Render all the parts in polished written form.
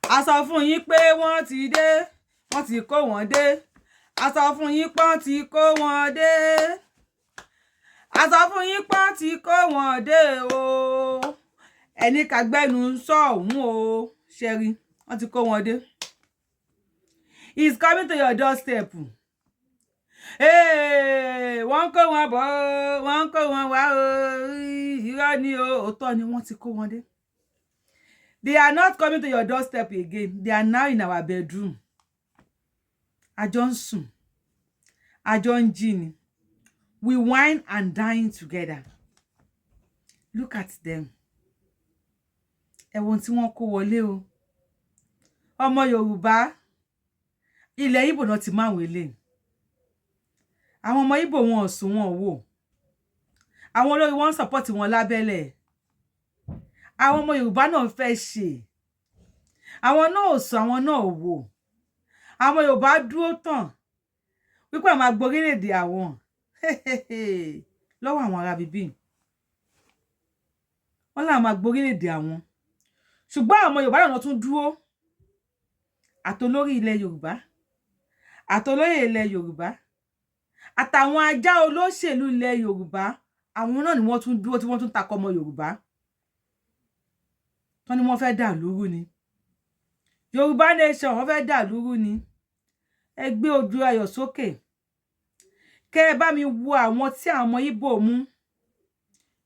A sọ fún yín pé wọ́n ti dé, wọ́n ti kó wọn dé. A sọ fún yín pé wọ́n ti kó wọn dé. A sọ fún yín pé wọ́n ti kó wọn dé o. Ẹni kàgbẹ́nu sọ̀hún o. Ṣẹ́rí, wọ́n ti kó wọn dé. He's coming to your doorstep. Hey, wọ́n kó wọn bọ̀, wọ́n kó wọn wá o. Irọ́ ni o, òótọ́ ni wọ́n ti kó wọn dé. They are not coming to your doorstep again. They are now in our bedroom. A jọ ń sùn. A jọ ń jí ni. We wine and dine together. Look at them. Ẹ̀wọ̀n tí wọ́n kó wọlé o. Ọmọ Yorùbá. Ilẹ̀ Ìgbò náà ti máa wele. Àwọn ọmọ Ìgbò wọn ò sùn wọn wò. Àwọn olórí wọn support wọn lábẹ́lẹ̀. Àwọn ọmọ Yorùbá náà fẹ́ ṣe. Àwọn náà ò sùn, àwọn náà ò wò. Àwọn Yorùbá dúró tán. Wípé àwọn agbórílẹ̀-èdè àwọn. Lọ́wọ́ àwọn ará bíbí. Wọ́n láwọn agbórílẹ̀-èdè àwọn. Ṣùgbọ́n àwọn Yorùbá náà tún dúró. Àtolórí ilẹ̀ Yorùbá. Àtolóyè ilẹ̀ Yorùbá. Àtàwọn ajá olóṣèlú ilẹ̀ Yorùbá. Àwọn náà ni wọ́n tún dúró tí wọ́n tún takọ ọmọ Yorùbá. Tọ́ni wọ́n fẹ́ dà lúrú ni. Yorùbá nation wọ́n fẹ́ dà lúrú ni. Ẹ gbé ojú ayọ̀ sókè. Kẹ́ ẹ bá mi wo àwọn tí àwọn ọmọ Ìgbò mú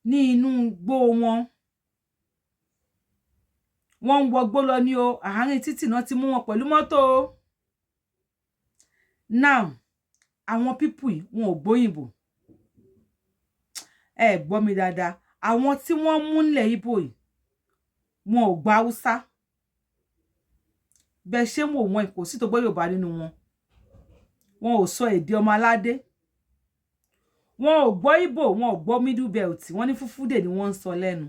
ní inú igbó wọn. Wọ́n ń wọgbó lọ ní o, àárín títì náà ti mú wọn pẹ̀lú mọ́tò. Now, àwọn people yìí wọn ò gbóyìnbó. Ẹ gbọ́ mi dáadáa. Àwọn tí wọ́n mú nílẹ̀ Ìgbò yìí wọn ò gba Hausa. Bẹ́ẹ̀ ṣe ń wò wọ́n kò sí tó gbọ́ Yorùbá nínú wọn. Wọn ò sọ èdè ọmọ aládé. Wọn ò gbọ́ Ìgbò, wọn ò gbọ́ middle belt. Wọ́n ní fúfúdè ni wọ́n ń sọ lẹ́nu.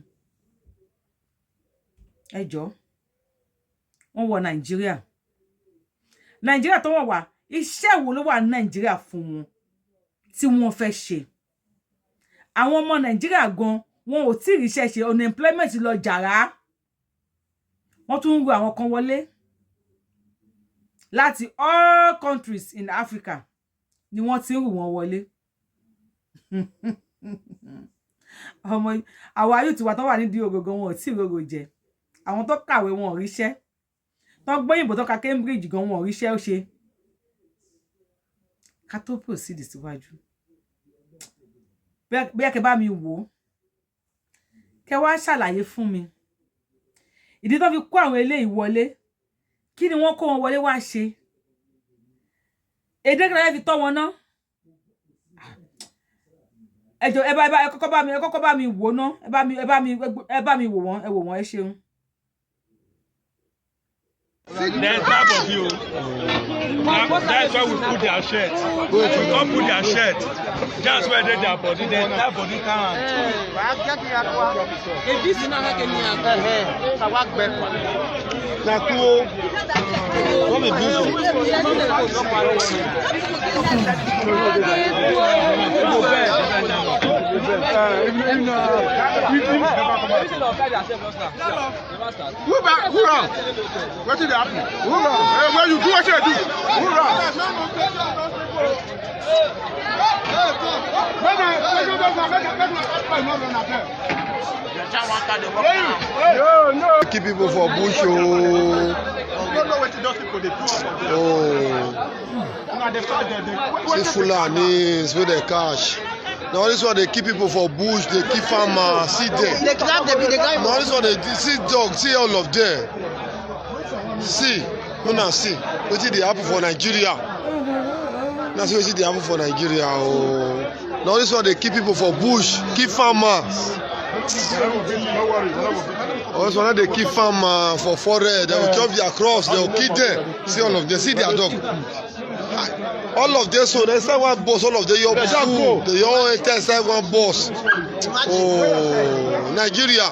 Ẹ jọ̀ọ́. Wọ́n wọ Nàìjíríà. Nàìjíríà tó wọ́n wà, iṣẹ́ wo ló wà ní Nàìjíríà fún wọn tí wọ́n fẹ́ ṣe? Àwọn ọmọ Nàìjíríà gan, wọn ò tí ì ríṣẹ́ ṣe, unemployment lọ jàrá. Wọ́n tún ń ru àwọn kan wọlé láti all countries in Africa ni wọ́n ti ń rù wọ́n wọlé. Ọmọ àwọn ayé tí wà tó wà nídìí ògógó wọn ò tí ì rògò jẹ. Àwọn tó kàwé wọn ò ríṣẹ́. Tó gbóyìnbó tó ka Cambridge gan wọn ò ríṣẹ́ ó ṣe. Ká tó proceed síwájú. Bóyá kẹ́ bá mi wò. Kẹ́ wá ṣàlàyé fún mi. Ìdí tó fi kó àwọn eléyìí wọlé. Kí ni wọ́n kó wọn wọlé wá ṣe? Èdè kan fi tọ́ wọn ná. Ẹ jọ̀ọ́ ẹ kọ́kọ́ bá mi wò ná. Ẹ bá mi wò wọ́n, ẹ wò wọ́n, ẹ ṣeun. There's type of you. That's why we put their shirt. We don't put their shirt. That's where they their body. Then that body can't. What did happen? Where you do what you do? Keep people for bush. See Fulanis with the cash. Now this one they keep people for bush, they keep farmers, see them. Now this one they see dogs, see all of them. See, no now see. What did they happen for Nigeria? Now see what did they happen for Nigeria. Oh. Now this one they keep people for bush, keep farmers. Also now they keep farmers for forest. They will chop their crops, they will kill them. See all of them, see their dog. All of them, so they say one boss, all of them, your food, they all enter one boss. Oh, Nigeria.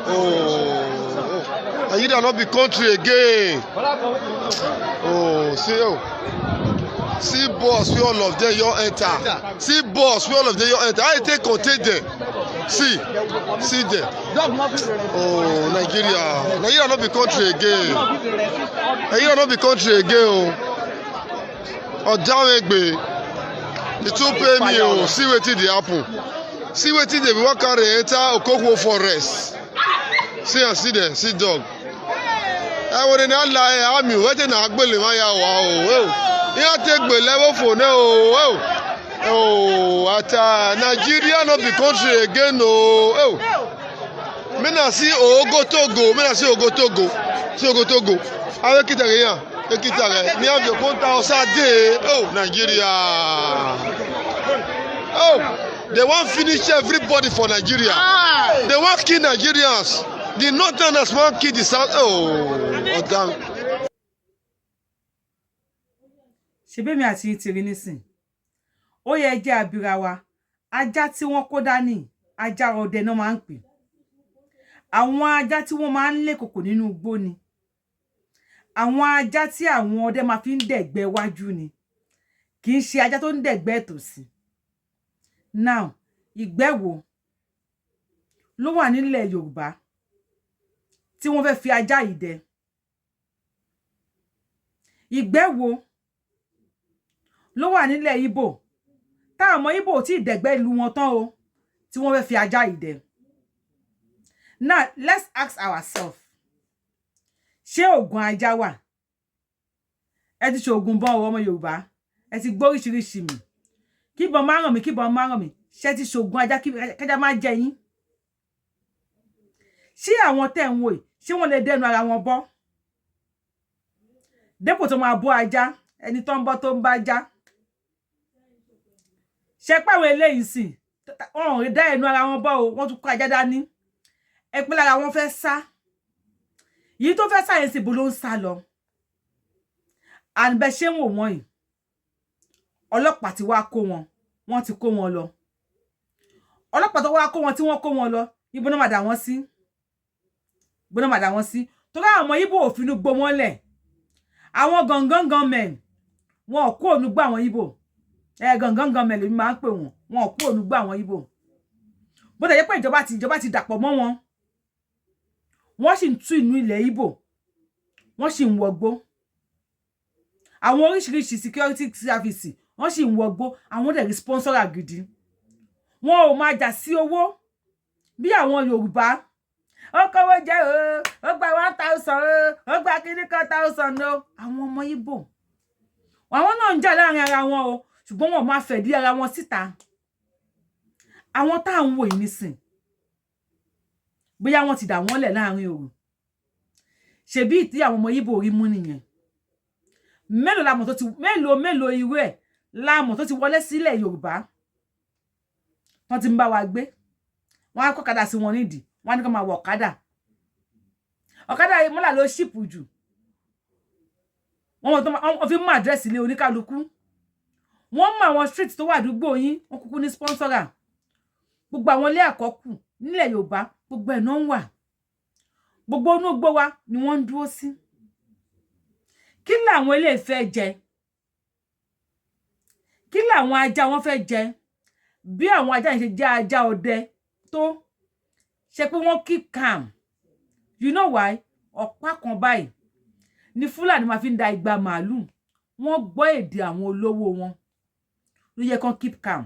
Oh, Nigeria not be country again. Oh, see boss, we all of them, you enter. See boss, we all of them, you enter. I take contain them. See there. Oh, Nigeria not be country again. Nigeria not be country again. Oh, Odawegbe, the two pay me. Oh, see wetin dey happen. See wetin dey be wan carry enter Okokwo forest. See there, see dog. I would not lie. I'm you. Wetin na agbele ma ya wa o. You take the level for now. Oh, at Nigeria not be country again. Oh. Me na see Ogotogo. Me na see Ogotogo. See Ogotogo. Avec qui t'as rien? Avec qui t'as rien? Ni avec compte au Sade. Oh, Nigeria. Oh, they want finish everybody for Nigeria. They want kill Nigerians. The northerners want kill the south. Oh, damn. Ṣebí mi àti ti rí nísìn. Ó yẹ jẹ́ abira wa. Ajá tí wọ́n kó dání, ajá ọdẹ náà máa ń pè. Àwọn ajá tí wọ́n máa ń lé kòkò nínú igbó ni. Àwọn ajá tí àwọn ọdẹ máa fi ń dẹ̀gbẹ́ wájú ni. Kì í ṣe ajá tó ń dẹ̀gbẹ́ tòsí. Now, ìgbẹ́ wo ló wà nílẹ̀ Yorùbá tí wọ́n fẹ́ fi ajá yìí dẹ? Ìgbẹ́ wo ló wà nílẹ̀ Ìgbò táwọn ọmọ Ìgbò tí dẹ̀gbẹ́ ìlú wọn tán o tí wọ́n fẹ́ fi ajá yìí dẹ? Now, let's ask ourselves. Ṣé oògùn ajá wà? Ẹ ti ṣe oògùn bọ́n ọmọ Yorùbá. Ẹ ti gbọ́ oríṣiríṣi mi. Kíbọn má ràn mí, kíbọn má ràn mí. Ṣé ti ṣe oògùn ajá kájá má jẹ yín? Ṣé àwọn tẹ́ ń wò yìí, ṣé wọ́n lè dẹnu ara wọn bọ́? Dépò tó máa bọ́ ajá, ẹni tó ń bọ́ tó ń bá já. Ṣé pàwọn eléyìí sì, wọ́n ò rí dá ẹnu ara wọn bọ́ o, wọ́n tún kó ajá dání. Ẹ pé lára wọn fẹ́ sá. Yìí tó fẹ́ sá yẹn sì bó ló ń sá lọ. Àǹbẹ̀ ṣé ń wò wọ́n yìí. Ọlọ́pàá ti wá kó wọn, wọ́n ti kó wọn lọ. Ọlọ́pàá tó wá kó wọn tí wọ́n kó wọn lọ, ibo náà máa dà wọ́n sí. Ibo náà máa dà wọ́n sí. Torí àwọn ọmọ Ìgbò ò finú gbó wọn lẹ̀. Àwọn gangan men, wọn ò kó ònúgbà àwọn Ìgbò. Gangan men ló máa ń pè wọ́n. Wọn ò kó ònúgbà àwọn Ìgbò. Bó tẹ̀ jẹ́ pé ìjọba ti dàpọ̀ mọ́ wọn. Wọ́n sì ń tú inú ilẹ̀ Ìgbò. Wọ́n sì ń wọgbó. Àwọn oríṣiríṣi security service, wọ́n sì ń wọgbó. Àwọn dẹ̀ rí sponsor gidi. Wọn ò máa jà sí owó bí àwọn Yorùbá. Ó kówó jẹ o, ó gba 1,000 o, ó gba kíní kan 1,000 o. Àwọn ọmọ Ìgbò. Àwọn náà ń jà láàrin ara wọn o, ṣùgbọ́n wọn máa fẹ̀dí ara wọn síta. Àwọn tá ń wò yìí nísìn. Bóyá wọ́n ti dà wọ́n lẹ̀ láàrin òru. Ṣebí tí àwọn ọmọ Ìgbò rí mú nìyẹn. Mélòó la mọ̀ tó ti mélòó irú ẹ̀ la mọ̀ tó ti wọlé sílẹ̀ Yorùbá. Wọ́n ti ń bá wa gbé. Wọ́n á kó kadà sí wọn nídìí. Wọ́n á ní kó máa wọ ọ̀kadà. Ọ̀kadà yìí mọ́là ló ṣìpù jù. Wọ́n fi mú àdírẹ́sì ilé oníkálukú. Wọ́n mọ àwọn street tó wà àdúgbò yín. Wọ́n kúkú ní sponsora. Gbogbo àwọn ilé àkọ́kù nílẹ̀ Yorùbá, gbogbo ẹ̀ náà ń wà. Gbogbo inú igbó wa ni wọ́n ń dúró sí. Kí làwọn ilé fẹ́ jẹ? Kí làwọn ajá wọn fẹ́ jẹ? Bí àwọn ajá yẹn ṣe jẹ́ ajá ọdẹ tó ṣe pé wọ́n keep calm. You know why? Ọ̀pá kan báyìí ni Fúlàní máa fi ń da igba màálù. Wọ́n gbọ́ èdè àwọn olówó wọn. Ló yẹ kán keep calm.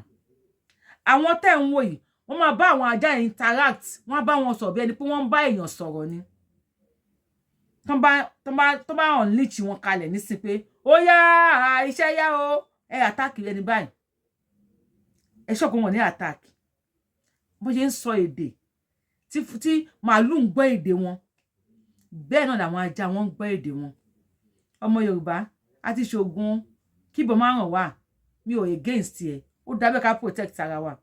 Àwọn tẹ́ ń wò yìí, wọ́n máa bá àwọn ajá yẹn interact. Wọ́n bá wọn sọ̀rọ̀ bí ẹni pé wọ́n ń bá èèyàn sọ̀rọ̀ ni. Tó bá unleash wọn kalẹ̀ nísìn pé ó yá iṣẹ́ yá o, ẹ attack ẹni báyìí. Ẹ ṣọ́kùn wọn ní attack. Bó ṣe ń sọ èdè tí màálù ń gbọ́ èdè wọn, bẹ́ẹ̀ náà làwọn ajá wọn ń gbọ́ èdè wọn. Ọmọ Yorùbá a ti ṣògùn kíbọn má ràn wá. Mi ò against ẹ. Ó dábẹ́ ká protect ara wa.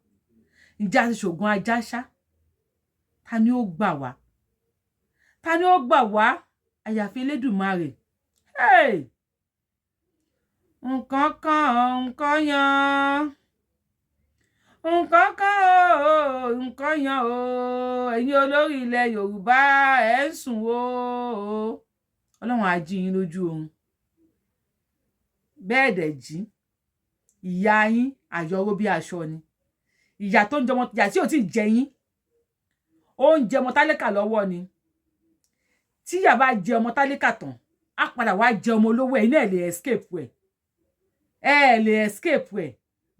Ǹjẹ́ a ti ṣògùn ajá ṣá? Ta ni ó gbà wá? Ta ni ó gbà wá? Àyàfi Elédùmarè. Hey! Nǹkan kan nǹkan yan. Nǹkan kan o, nǹkan yan o. Ẹ̀yin olórí ilẹ̀ Yorùbá ẹ̀ ń sùn o. Ọlọ́run á jí yín lójú oorun. Bẹ́ẹ̀ dẹ̀ jí. Ìyá yín àyọ̀rọ̀ bí aṣọ ni. Ìyá tó ń jọmọ ìyá tí ò tí jẹ yín ó ń jẹ ọmọ tálíkà lọ́wọ́ ni tí ìyá bá jẹ ọmọ tálíkà tán á padà wá jẹ ọmọ olówó ẹ̀ iná ẹ̀ lè escape ẹ̀ lè escape ẹ̀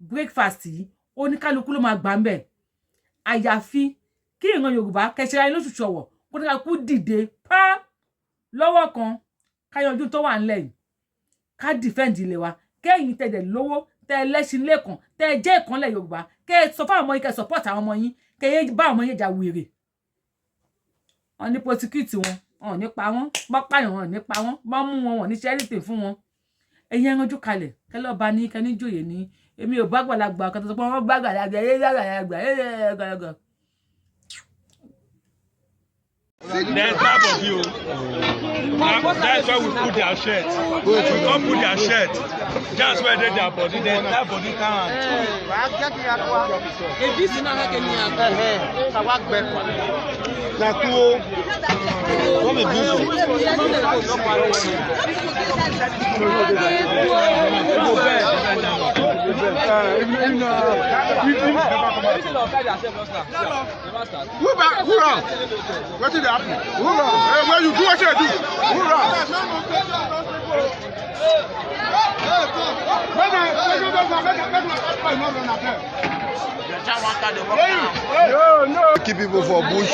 breakfast yìí oníkálukú ló máa gbà ń bẹ̀ àyàfi kí ìran Yorùbá kẹsìrá inú ṣùṣù ọ̀wọ̀ kó ní kálukú dìde pa lọ́wọ́ kan ká yanjú tó wà ńlẹ̀ yìí ká defend ilé wa kẹ́yìn tẹ̀dẹ̀ lówó tẹ́ lẹ́sìn lẹ́kàn tẹ́ jẹ́ ìkànlẹ̀ Yorùbá kẹ́ sọ fáwọn ọmọ yín kẹ́ support àwọn ọmọ yín kẹ́ yé bá ọmọ yín jà wèrè wọn ní prosecute wọn ní pa wọn bá pààyàn wọn ní pa wọn bá mú wọn ní charity fún wọn ẹ̀yin ẹranjú kalẹ̀ kẹ́ lọ́ọ́ bá ní kẹ́ ní jòyè ní èmi ò bá gbàlagbà kan tó sọ pé wọ́n bá gbàlagbà There's type of you. That's why we put their shirt. We don't put their shirt. Just where they their body, then that body can't. What we do? Who wrong? What did happen? Who wrong? Hey, where you do what you do? Who wrong? No. Keep people for bush.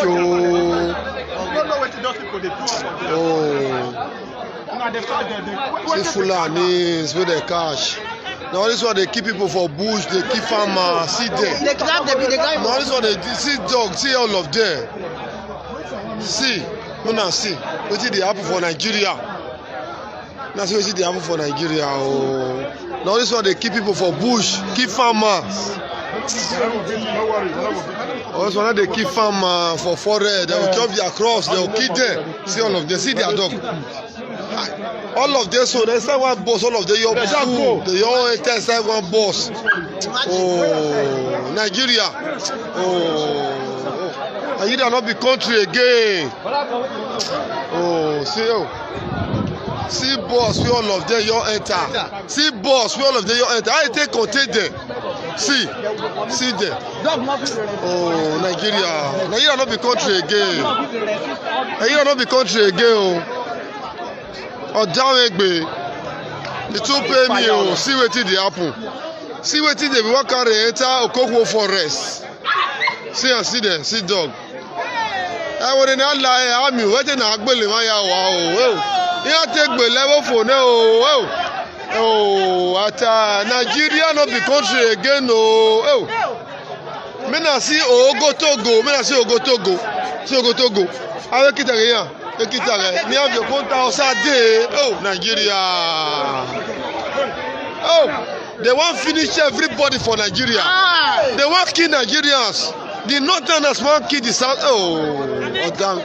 See Fulanis with the cash. Now this one they keep people for bush, they keep farmers, see them. Now this one they see dogs, see all of them. See, now see, what did they happen for Nigeria? Now see what did they happen for Nigeria. Oh. Now this one they keep people for bush, keep farmers. Also now they keep farmers for forest, they will chop their crops, they will kill them. See all of them, see their dog. All of them, so they say one boss, all of them, your food, they all say one boss. Oh, Nigeria. Oh, Nigeria not be country again. Oh, see boss, we all of them, you enter. See boss, we all of them, you enter. I take contain them. See them. Oh, Nigeria not be country again. Nigeria not be country again. Odawegbe, the two pay me. Oh, see wetin dey happen. See wetin dey be wan carry enter Okokwo forest. See them, see dog. Wọ́n ní àlà àmì wetin na agbele wọn yà wá o. Yíyá tẹ gbè level for now o. Ata Nigeria no be country again o. Me na see Ogotogo, See Ogotogo. Awe kita ke yan. Me have your contact oh, Nigeria. Oh, they want to finish everybody for Nigeria. They want to kill Nigerians. The northerners want to kill the south. Oh, damn.